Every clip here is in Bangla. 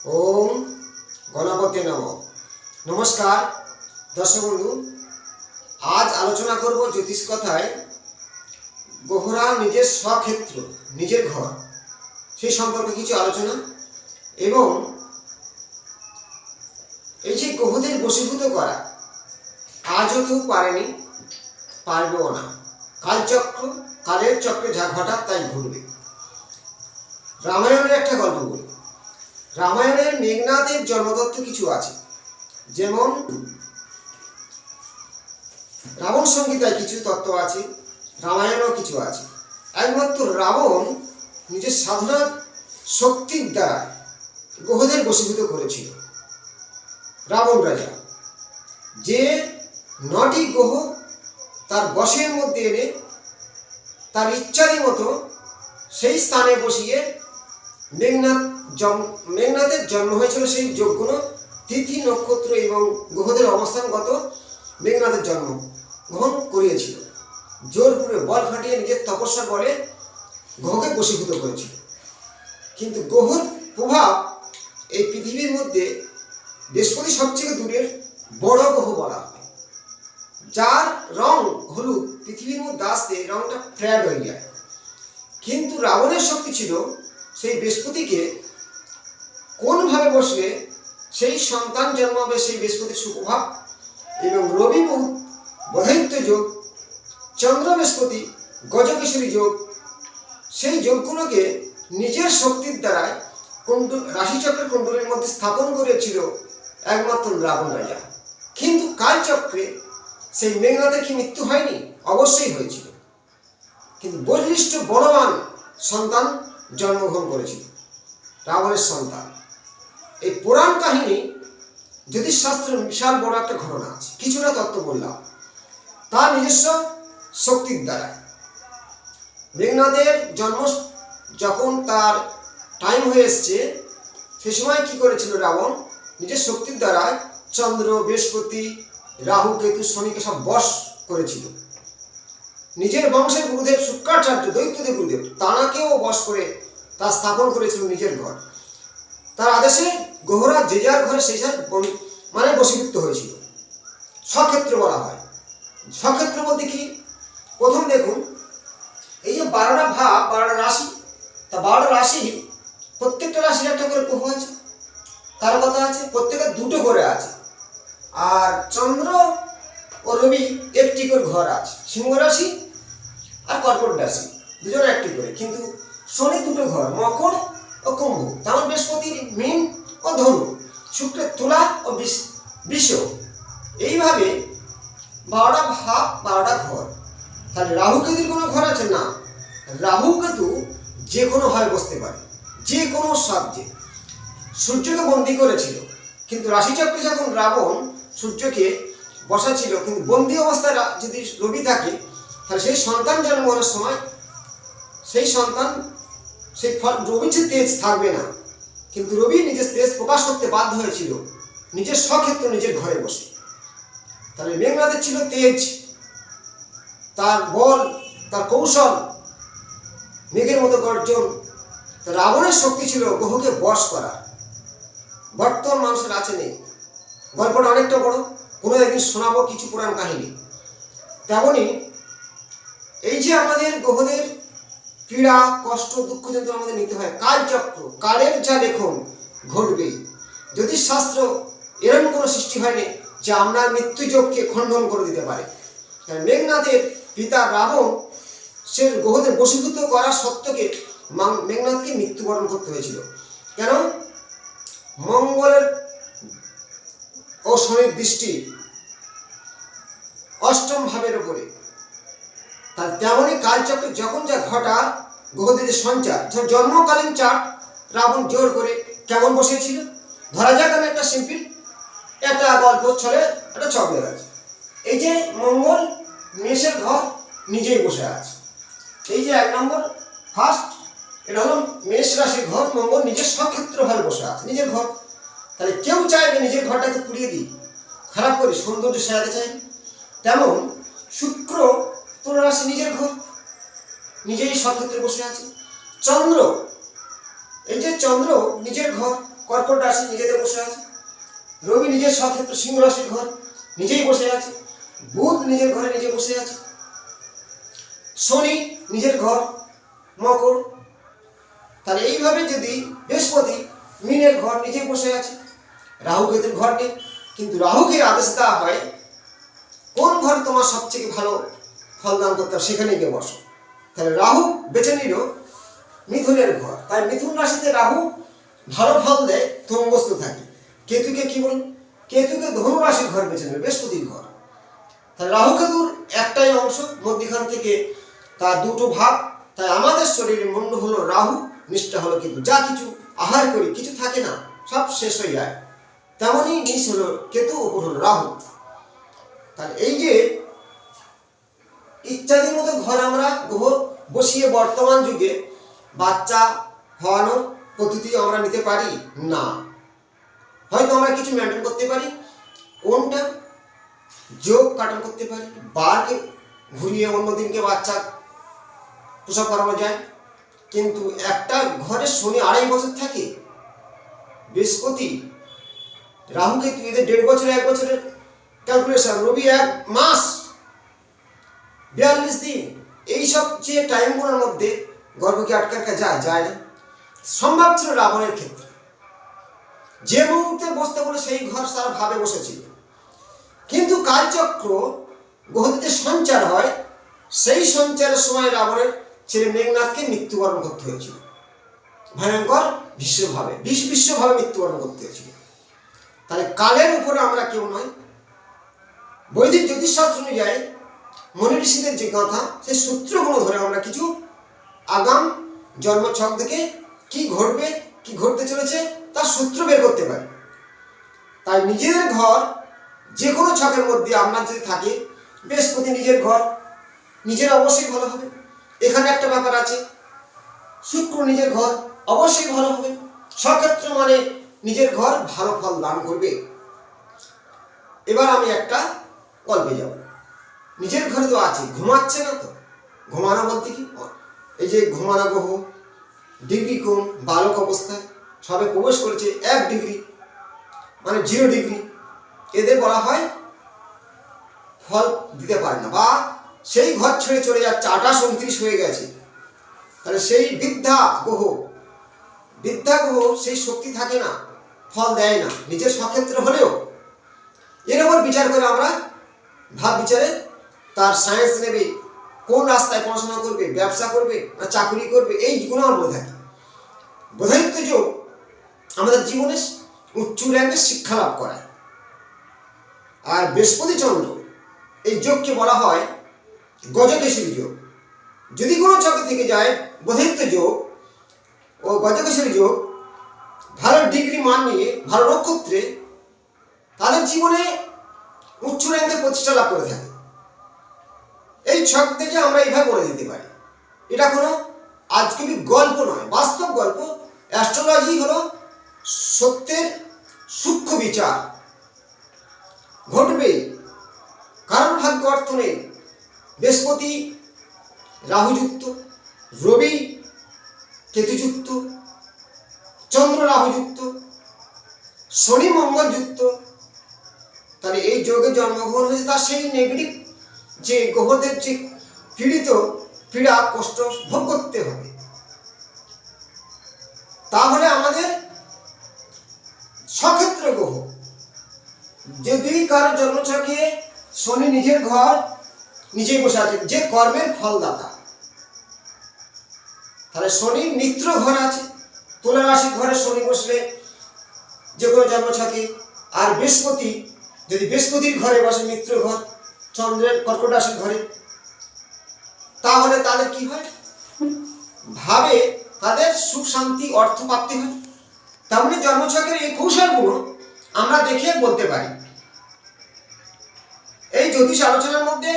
ওম গণপতি নমঃ। নমস্কার দর্শক বন্ধু, আজ আলোচনা করব জ্যোতিষ কথায় গ্রহরা নিজের স্বক্ষেত্র, নিজের ঘর, সেই সম্পর্কে কিছু আলোচনা এবং এই যে গ্রহদের বশীভূত করা আজও কেউ পারেনি, পারবেও না। কালচক্র, কালের চক্রে যা ঘটার তাই ঘটবে। রামায়ণের একটা গল্প বলি। রামায়ণের মেঘনাথের জন্মতত্ত্ব কিছু আছে, যেমন রাবণ সংহিতায় কিছু তত্ত্ব আছে, রামায়ণেও কিছু আছে। একমাত্র রাবণ নিজের সাধনার শক্তির দ্বারা গ্রহদের বশীভূত করেছিল। রাবণ রাজা যে 9টি গ্রহ তার বশের মধ্যে এনে তার ইচ্ছারি মতো সেই স্থানে বসিয়ে মেঘনাথের জন্ম হয়েছিল। সেই যোগগুণ তিথি, নক্ষত্র এবং গ্রহদের অবস্থানগত মেঘনাথের জন্ম গ্রহণ করিয়েছিল। জোর করে বল খাটিয়ে নিজের তপস্যার বলে গ্রহকে বশীভূত করেছিল। কিন্তু গ্রহর প্রভাব এই পৃথিবীর মধ্যে বৃহস্পতি সবচেয়ে দূরের বড় গ্রহ বলা হয়, যার রং হলুদ। পৃথিবীর মধ্যে আসতে রংটা ফ্ল্যাট হয়ে যায়। কিন্তু রাবণের শক্তি ছিল সেই বৃহস্পতিকে কোনভাবে বসলে সেই সন্তান জন্মাবে, সেই বৃহস্পতির সুপ্রভাব এবং রবি বধায়িত্ব যোগ, চন্দ্র বৃহস্পতি গজকেশরী যোগ, সেই যোগগুলোকে নিজের শক্তির দ্বারায় রাশিচক্রের কুণ্ডলীর মধ্যে স্থাপন করেছিল একমাত্র রাবণ রাজা। কিন্তু কালচক্রে সেই মেঘনাথের কি মৃত্যু হয়নি? অবশ্যই হয়েছিল, কিন্তু বলিষ্ঠ বলবান সন্তান জন্মগ্রহণ করেছিল, রাবণের সন্তান। এই পুরাণ কাহিনী জ্যোতিষশাস্ত্রের বিশাল বড় একটা ঘটনা আছে। কিছুটা তত্ত্ব বললাম তার নিজস্ব শক্তির দ্বারা। মেঘনাথের জন্ম যখন তার টাইম হয়ে এসছে, সে সময় কি করেছিল রাবণ? নিজের শক্তির দ্বারা চন্দ্র, বৃহস্পতি, রাহু, কেতু, শনিকে সব বশ করেছিল। নিজের বংশের গুরুদেব শুক্রাচার্য, দৈত্যদেব গুরুদেব, তাঁকেও বশ করে তা স্থাপন করেছিল নিজের ঘর। তার আদেশে গ্রহরা যে যার ঘরে সেই মানে বশীভূত হয়েছিল। স্বক্ষেত্র বলা হয়। স্বক্ষেত্র বলতে কি? প্রথম দেখুন, এই যে 12টা ভাব, 12টা রাশি, তা 12টা রাশি, প্রত্যেকটা রাশির একটা করে গ্রহ আছে, তার কথা আছে, প্রত্যেকের দুটো করে আছে। আর চন্দ্র ও রবি একটি করে ঘর আছে। সিংহ রাশি আর কর্কট রাশি দুজনে একটি করে, কিন্তু শনি দুটো ঘর, মকর ও কুম্ভ। তেমন বৃহস্পতির মীন ও ধনু, শুক্রের তুলা ও বৃষ। এইভাবে 12টা ভাব, 12টা ঘর। তাহলে রাহু কেতুর কোনো ঘর আছে না? রাহু কেতু যে কোনো ভাবে বসতে পারে, যে কোনো সাবজেক্ট। সূর্যকে বন্দী করেছিল, কিন্তু রাশিচক্রে যখন রাবণ সূর্যকে বসাছিল, কিন্তু বন্দী অবস্থায় যদি রবি থাকে, তাহলে সেই সন্তান জন্মানোর সময় সেই সন্তান, সেই রবির যে তেজ থাকবে না, কিন্তু রবি নিজের তেজ প্রকাশ করতে বাধ্য হয়েছিল নিজের স্বক্ষেত্র, নিজের ঘরে বসে। তাহলে মেঘনাথের ছিল তেজ, তার বল, তার কৌশল, মেঘের মতো গর্জন। রাবণের শক্তি ছিল গ্রহকে বশ করা। বর্তমান মানুষের আছে নেই। গল্পটা অনেকটা বড়, কোনো একদিন শোনাবো কিছু পুরাণ কাহিনী। তেমনি এই যে আমাদের গ্রহদের পীড়া, কষ্ট, দুঃখ যন্ত্রণা আমাদের নিতে হয়, কালচক্র, কালের যা লেখন ঘটবেই। জ্যোতিষশাস্ত্র এরকম কোনো সৃষ্টি হয়নি যে আমরা মৃত্যুযোগকে খণ্ডন করে দিতে পারে। মেঘনাথের পিতা রাবণ সে গ্রহদের বশীভূত করা সত্ত্বকে মেঘনাথকে মৃত্যুবরণ করতে হয়েছিল। কেন? মঙ্গলের ও শনির দৃষ্টি অষ্টম ভাবের উপরে। তার তেমনই কালচক্রে যখন যা ঘটা, গ্রহদের সঞ্চার, জন্মকালীন চার্ট রাবণ জোর করে কেমন বসেছিল। ধরা যাক আমি একটা সিম্পল একটা গল্প ছলে একটা চকলেট আছে। এই যে মঙ্গল মেষের ঘর নিজেই বসে আছে। এই যে 1 নম্বর ফার্স্ট, এটা হলো মেষ রাশির ঘর। মঙ্গল নিজের স্বক্ষেত্র ভাবে বসে আছে, নিজের ঘর। তাহলে কেউ চাইবে নিজের ঘরটাকে পুড়িয়ে দিই, খারাপ করে সৌন্দর্য সাজাতে চাইবে। তেমন শুক্র তুলা রাশি, নিজের ঘর, নিজেই স্বক্ষেত্রে বসে আছে। চন্দ্র এই যে চন্দ্র নিজের ঘর কর্কট রাশি নিজেতে বসে আছে, রবি নিজের স্বক্ষেত্র সিংহ রাশির ঘর নিজেই বসে আছে, বুধ নিজের ঘরে নিজে বসে আছে, শনি নিজের ঘর মকর। তাহলে এইভাবে যদি বৃহস্পতি মিনের ঘর নিজে বসে আছে, রাহু কেতুর ঘর নেই, কিন্তু রাহুকে আদেশ দেওয়া হয় কোন ঘর তোমার সবচেয়ে ভালো ফলদান করতে হবে সেখানে গিয়ে বসো। তাহলে রাহু বেছে নিল মিথুনের ঘর, তাই মিথুন রাশিতে রাহু ভালো ফল দেয়, তমবস্তু থাকে। কেতুকে কি বল, কেতুকে ধনু রাশির ঘর বেছে নেবে, বৃহস্পতির ঘর। তাহলে রাহু কেতুর একটাই অংশ, মধ্যখান থেকে তার দুটো ভাগ। তাই আমাদের শরীরের মূল্য হলো রাহু, নিষ্ঠা হলো কেতু। যা কিছু আহার করি কিছু থাকে না, সব শেষ হয়ে যায়। তেমনই নিচ হলো কেতু, উপর হলো রাহু। তাহলে এই যে ইত্যাদির মতো ঘর আমরা গ্রহ বসিয়ে বর্তমান যুগে বাচ্চা হওয়ানোর পদ্ধতি আমরা নিতে পারি না। হয়তো আমরা কিছু মেনটেন করতে পারি, কোনটা যোগ কাটন করতে পারি, বারকে ঘুরিয়ে অন্য দিনকে বাচ্চা প্রসব করানো যায়। কিন্তু একটা ঘরে শনি 2.5 বছর থাকে, বৃহস্পতি রাহু কেতু এদের 1.5 বছর 1 বছরের ক্যালকুলেশন, রবি 1 মাস 42 দিন। এইসব যে টাইমগুলোর মধ্যে গর্ভকে আটকে রাখা যায় না। সম্ভব ছিল রাবণের ক্ষেত্রে, যে মুহূর্তে বসতে বলে সেই ঘর সারা ভাবে বসেছিল। কিন্তু কালচক্র গ্রহদের সঞ্চার হয়, সেই সঞ্চারের সময় রাবণের ছেলে মেঘনাথকে মৃত্যুবরণ করতে হয়েছিল, ভয়ঙ্কর বিশ্বভাবে মৃত্যুবরণ করতে হয়েছিল। তাহলে কালের উপরে আমরা কেউ নয়। বৈদিক জ্যোতিষশাস্ত্র অনুযায়ী মনি ঋষিদের যে কথা, সেই সূত্রগুলো ধরে আমরা কিছু আগাম জন্মছক থেকে কি ঘটবে, কি ঘটতে চলেছে তার সূত্র বের করতে পারি। তাই নিজেদের ঘর যে কোনো ছকের মধ্যে আপনার যদি থাকে, বৃহস্পতি নিজের ঘর নিজের অবশ্যই ভালো হবে। এখানে একটা ব্যাপার আছে, শুক্র নিজের ঘর অবশ্যই ভালো হবে। স্বক্ষেত্র মানে নিজের ঘর ভালো ফল দান করবে। এবার আমি একটা গল্পে যাব। নিজের ঘরে তো আছে, ঘুমাচ্ছে না তো। ঘুমানো বলতে কি, এই যে ঘুমানো গ্রহ ডিগ্রি কম, বালক অবস্থায় সবে প্রবেশ করেছে 1 ডিগ্রি মানে 0 ডিগ্রি, এদের বলা হয় ফল দিতে পারে না, বা সেই ঘর ছেড়ে চলে যাচ্ছে, 28 29 হয়ে গেছে। তাহলে সেই বৃদ্ধা গ্রহ সেই শক্তি থাকে না, ফল দেয় না নিজের স্বক্ষেত্র হলেও। এর উপর বিচার করে আমরা ভাব বিচারে তার সায়েন্স নেবে, কোন রাস্তায় পড়াশোনা করবে, ব্যবসা করবে না চাকরি করবে, এই গুণ আমরা বলে থাকি। বোধায়িত্ব যোগ আমাদের জীবনে উচ্চ র্যাঙ্কের শিক্ষা লাভ করায়। আর বৃহস্পতি চন্দ্র এই যোগকে বলা হয় গজকেশরী যোগ। যদি কোনো ছকে থেকে যায় বোধায়িত্ব যোগ ও গজকেশরী যোগ, ভালো ডিগ্রি মান নিয়ে ভালো নক্ষত্রে তাদের জীবনে উচ্চ র্যাঙ্কের প্রতিষ্ঠা লাভ করে থাকে। এই ছক থেকে আমরা এইভাবে বলে দিতে পারি। এটা কোনো আজকের গল্প নয়, বাস্তব গল্প। অ্যাস্ট্রোলজি হলো সত্যের সূক্ষ্ম বিচার, ঘটবে, কারণ ভাগ্য অর্থ নেই। বৃহস্পতি রাহুযুক্ত, রবি কেতুযুক্ত, চন্দ্র রাহুযুক্ত, শনি মঙ্গলযুক্ত। তাহলে এই যোগে জন্মগ্রহণ হয়েছে, তার সেই নেগেটিভ যে গ্রহদের যে পীড়া কষ্ট ভোগ করতে হবে। তাহলে আমাদের স্বক্ষেত্র গ্রহ যদি কারো জন্মছকে শনি নিজের ঘর নিজেই বসে আছে, যে কর্মের ফলদাতা, তাহলে শনির মিত্র ঘর আছে, তুলা রাশির ঘরে শনি বসলে যে কোনো জন্মছকে। আর বৃহস্পতি যদি বৃহস্পতির ঘরে বসে, মিত্র ঘর চন্দ্রের কর্কট রাশির ঘরে, তাহলে তাদের কি হয়, ভাবে তাদের সুখ শান্তি অর্থ প্রাপ্তি হয়। তেমনি জন্মছকের এই কৌশলগুলো আমরা দেখে বলতে পারি। এই জ্যোতিষ আলোচনার মধ্যে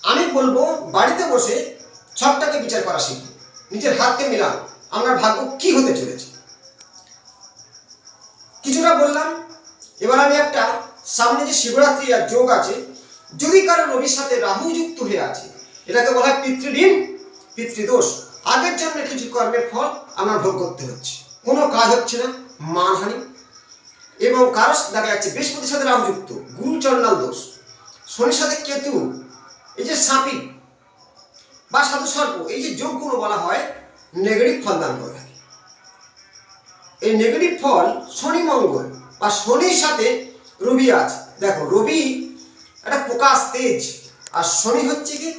আমি বলবো বাড়িতে বসে ছকটাকে বিচার করা শিখুন, নিজের হাতকে মিলান, আমরা ভাগ্য কি হতে চলেছে। কিছুটা বললাম। এবার আমি একটা সামনে যে শিবরাত্রি আর যোগ আছে, যদি কারো রবির সাথে রাহু যুক্ত হয়ে আছে, এটাকে বলা হয় পিতৃঋণ পিতৃদোষ। আগের জন্মের কিছু কর্মের ফল আমার ভোগ করতে হচ্ছে, কোনো কাজ হচ্ছে না, মানহানি। এবং কারো দেখা যাচ্ছে বৃহস্পতির সাথে রাহু যুক্ত, গুরু চণ্ডাল দোষ, শনির সাথে কেতু, এই যে সাপি বা সাধু সর্প, এই যে যোগগুলো বলা হয় নেগেটিভ ফল দান করে থাকে। এই নেগেটিভ ফল শনি মঙ্গল বা শনির সাথে রবি আছে। দেখো রবি একটা প্রকাশ তেজ, আর শনি হচ্ছে কি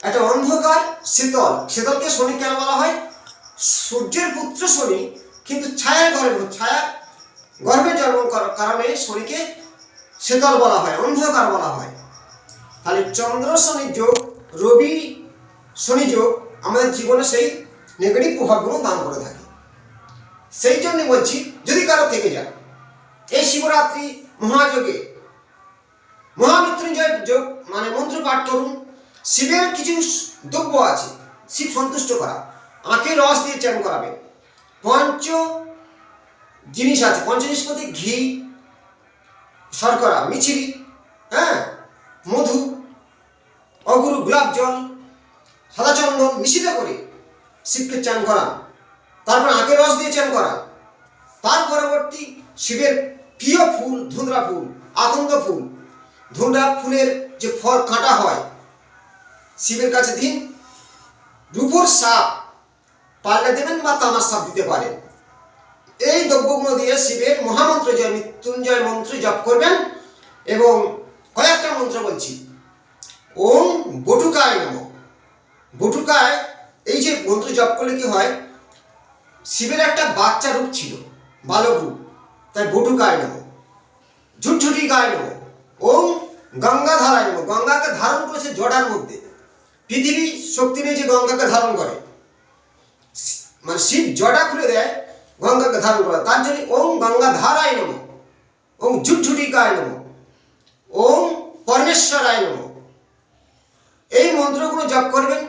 একটা অন্ধকার শীতল। শীতলকে শনি কেন বলা হয়? সূর্যের পুত্র শনি, কিন্তু ছায়ার গর্ভে জন্ম করার কারণে শনিকে শীতল বলা হয়, অন্ধকার বলা হয়। তাহলে চন্দ্র শনি যোগ, রবি শনি যোগ আমাদের জীবনে সেই নেগেটিভ প্রভাবগুলো দান করে থাকে। সেই জন্য বলছি, যদি কারো থেকে যায় এই শিবরাত্রি মহাযোগে মহামৃত্যুঞ্জয় যোগ মানে মন্ত্র পাঠ করুন। শিবের কিছু দ্রব্য আছে শিব সন্তুষ্ট করা, আখের রস দিয়ে চান করাবেন। পঞ্চ জিনিস আছে, পঞ্চ জিনিস মধ্যে ঘি, শর্করা, মিছরি, মধু, অগুরু, গোলাপ জল, সাদা চন্দন মিশ্রিত করে শিবকে চান করান। তারপর আখের রস দিয়ে চান করান। তার পরবর্তী শিবের প্রিয় ফুল ধুন্দ্রা ফুল, আকন্দ ফুল, ধুন্দ্রা ফুলের যে ফল কাঁটা হয় শিবের কাছে দিন। রূপোর সাপ পাল্টে দেবেন বা তামার সাপ দিতে পারেন। এই দ্রব্যগুলো দিয়ে শিবের মহামন্ত্র জয় মৃত্যুঞ্জয় মন্ত্র জপ করবেন। এবং কয়েকটা মন্ত্র বলছি। ওম বটুকায় নমঃ। বটুকায় এই যে মন্ত্র জপ করলে কি হয়, শিবের একটা বাচ্চা রূপ ছিল, বালক রূপ, তাই বটুকায় নমঃ। ঝুটঝুটিকায় নমঃ। ওম গঙ্গাধারায় নমঃ। গঙ্গাকে ধারণ করেছে জটার মধ্যে, পৃথিবী শক্তি নিয়ে যে গঙ্গাকে ধারণ করে, মানে শিব জটা খুলে দেয় গঙ্গাকে ধারণ করে, তার জন্য ওম গঙ্গাধারায় নমঃ। ওম ঝুটঝুটিকায় নমঃ। ওম পরমেশ্বরায় নমঃ। এই মন্ত্রগুলো জপ করবেন।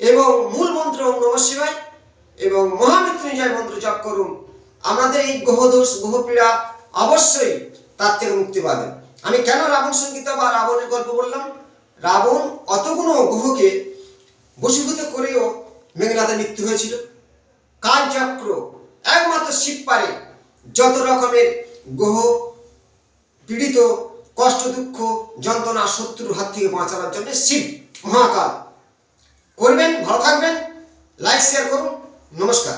এবং মূল মন্ত্র ওম নমঃ শিবায় এবং মহামৃত্যুঞ্জয় মন্ত্র জপ করুন। আমাদের এই গ্রহদোষ গ্রহপীড়া অবশ্যই তার থেকে মুক্তি পাবেন। আমি কেন রাবণ সংগীতা বা রাবণের গল্প বললাম? রাবণ অতগুলো গ্রহকে বশীভূত করেও মেঘনাথের মৃত্যু হয়েছিল। কালচক্র একমাত্র শিব পারে যত রকমের গ্রহ পীড়িত, কষ্ট, দুঃখ, যন্ত্রণা, শত্রুর হাত থেকে বাঁচানোর জন্য শিব মহাকাল। করবেন, ভালো থাকবেন, লাইক শেয়ার করুন। নমস্কার।